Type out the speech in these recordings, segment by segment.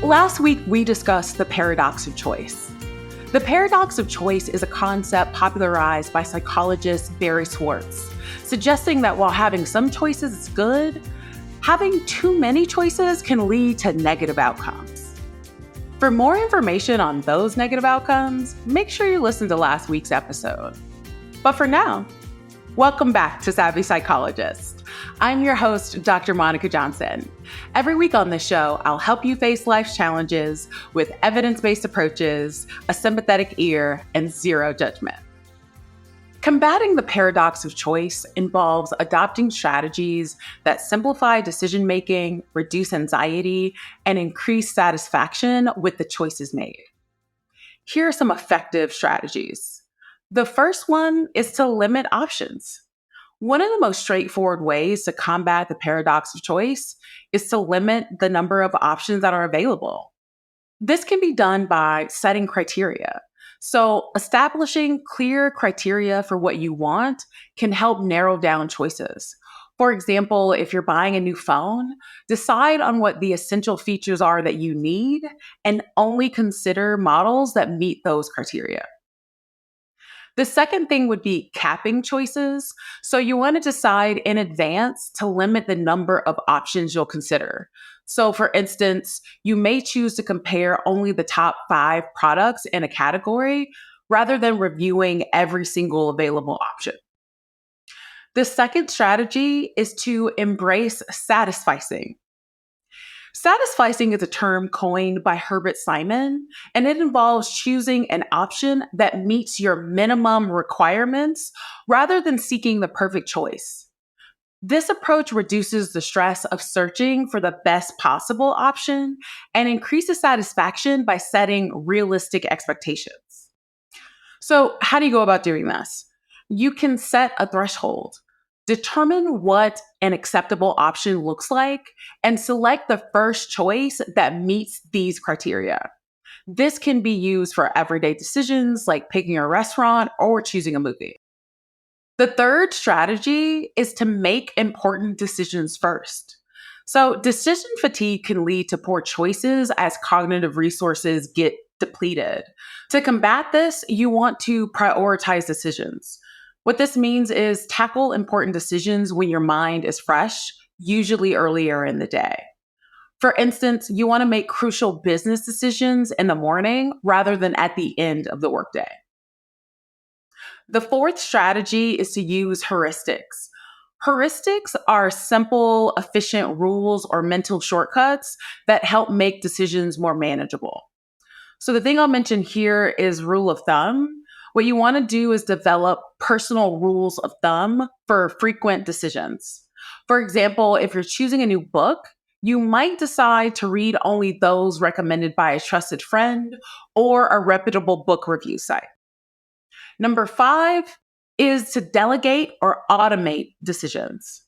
Last week, we discussed the paradox of choice. The paradox of choice is a concept popularized by psychologist Barry Schwartz, suggesting that while having some choices is good, having too many choices can lead to negative outcomes. For more information on those negative outcomes, make sure you listen to last week's episode. But for now, welcome back to Savvy Psychologist. I'm your host, Dr. Monica Johnson. Every week on this show, I'll help you face life's challenges with evidence-based approaches, a sympathetic ear, and zero judgment. Combating the paradox of choice involves adopting strategies that simplify decision-making, reduce anxiety, and increase satisfaction with the choices made. Here are some effective strategies. The first one is to limit options. One of the most straightforward ways to combat the paradox of choice is to limit the number of options that are available. This can be done by setting criteria. So, establishing clear criteria for what you want can help narrow down choices. For example, if you're buying a new phone, decide on what the essential features are that you need and only consider models that meet those criteria. The second thing would be capping choices. So you want to decide in advance to limit the number of options you'll consider. So for instance, you may choose to compare only the top 5 products in a category rather than reviewing every single available option. The second strategy is to embrace satisficing. Satisficing is a term coined by Herbert Simon, and it involves choosing an option that meets your minimum requirements rather than seeking the perfect choice. This approach reduces the stress of searching for the best possible option and increases satisfaction by setting realistic expectations. So, how do you go about doing this? You can set a threshold. Determine what an acceptable option looks like and select the first choice that meets these criteria. This can be used for everyday decisions like picking a restaurant or choosing a movie. The third strategy is to make important decisions first. So, decision fatigue can lead to poor choices as cognitive resources get depleted. To combat this, you want to prioritize decisions. What this means is tackle important decisions when your mind is fresh, usually earlier in the day. For instance, you want to make crucial business decisions in the morning rather than at the end of the workday. The fourth strategy is to use heuristics. Heuristics are simple, efficient rules or mental shortcuts that help make decisions more manageable. So the thing I'll mention here is rule of thumb. What you want to do is develop personal rules of thumb for frequent decisions. For example, if you're choosing a new book, you might decide to read only those recommended by a trusted friend or a reputable book review site. Number 5 is to delegate or automate decisions.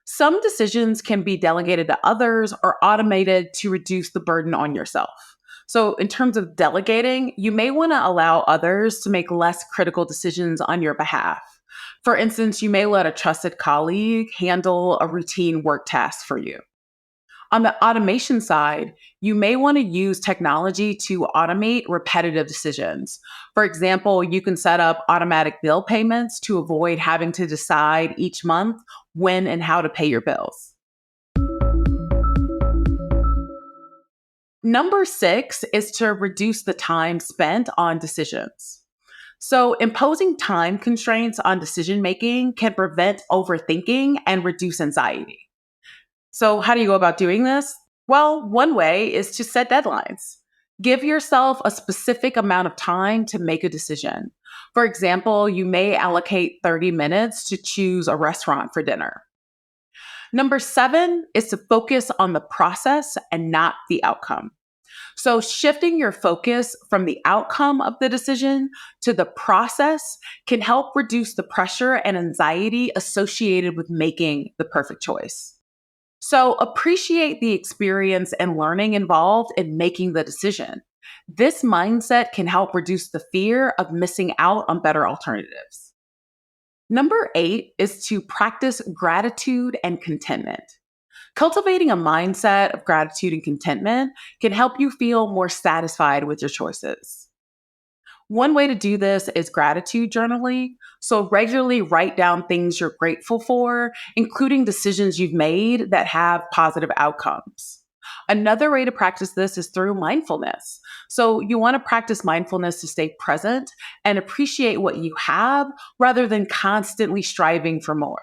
Some decisions can be delegated to others or automated to reduce the burden on yourself. So in terms of delegating, you may want to allow others to make less critical decisions on your behalf. For instance, you may let a trusted colleague handle a routine work task for you. On the automation side, you may want to use technology to automate repetitive decisions. For example, you can set up automatic bill payments to avoid having to decide each month when and how to pay your bills. Number 6 is to reduce the time spent on decisions. So imposing time constraints on decision-making can prevent overthinking and reduce anxiety. So how do you go about doing this? Well, one way is to set deadlines. Give yourself a specific amount of time to make a decision. For example, you may allocate 30 minutes to choose a restaurant for dinner. Number 7 is to focus on the process and not the outcome. So shifting your focus from the outcome of the decision to the process can help reduce the pressure and anxiety associated with making the perfect choice. So appreciate the experience and learning involved in making the decision. This mindset can help reduce the fear of missing out on better alternatives. Number 8 is to practice gratitude and contentment. Cultivating a mindset of gratitude and contentment can help you feel more satisfied with your choices. One way to do this is gratitude journaling. So, regularly write down things you're grateful for, including decisions you've made that have positive outcomes. Another way to practice this is through mindfulness. So, you want to practice mindfulness to stay present and appreciate what you have rather than constantly striving for more.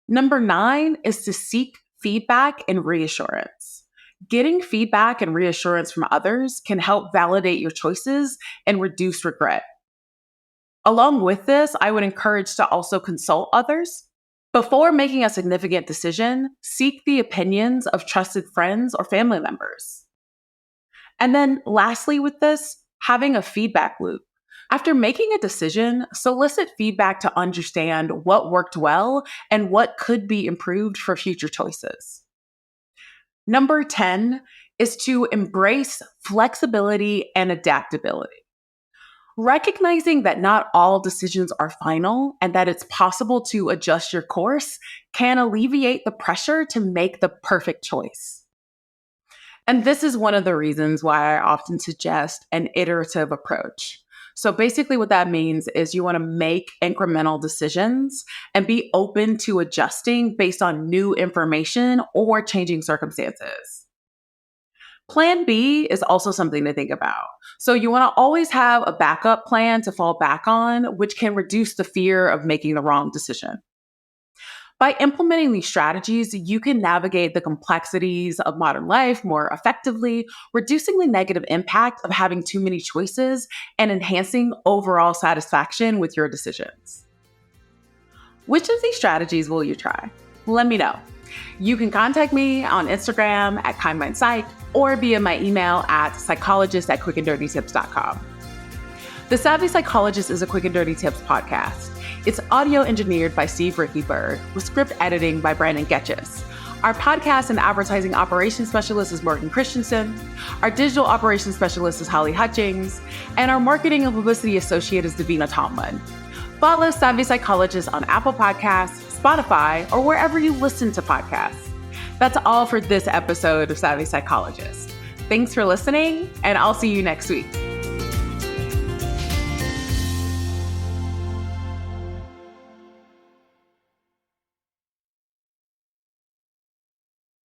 Number 9 is to seek feedback and reassurance. Getting feedback and reassurance from others can help validate your choices and reduce regret. Along with this, I would encourage to also consult others. Before making a significant decision, seek the opinions of trusted friends or family members. And then lastly with this, having a feedback loop. After making a decision, solicit feedback to understand what worked well and what could be improved for future choices. Number 10 is to embrace flexibility and adaptability. Recognizing that not all decisions are final and that it's possible to adjust your course can alleviate the pressure to make the perfect choice. And this is one of the reasons why I often suggest an iterative approach. So basically what that means is you want to make incremental decisions and be open to adjusting based on new information or changing circumstances. Plan B is also something to think about. So you want to always have a backup plan to fall back on, which can reduce the fear of making the wrong decision. By implementing these strategies, you can navigate the complexities of modern life more effectively, reducing the negative impact of having too many choices and enhancing overall satisfaction with your decisions. Which of these strategies will you try? Let me know. You can contact me on Instagram at KindMindPsych or via my email at psychologist@quickanddirtytips.com. The Savvy Psychologist is a Quick and Dirty Tips podcast. It's audio engineered by Steve Rickyberg with script editing by Brandon Getchis. Our podcast and advertising operations specialist is Morgan Christensen. Our digital operations specialist is Holly Hutchings. And our marketing and publicity associate is Davina Tomlin. Follow Savvy Psychologist on Apple Podcasts, Spotify, or wherever you listen to podcasts. That's all for this episode of Savvy Psychologist. Thanks for listening, and I'll see you next week.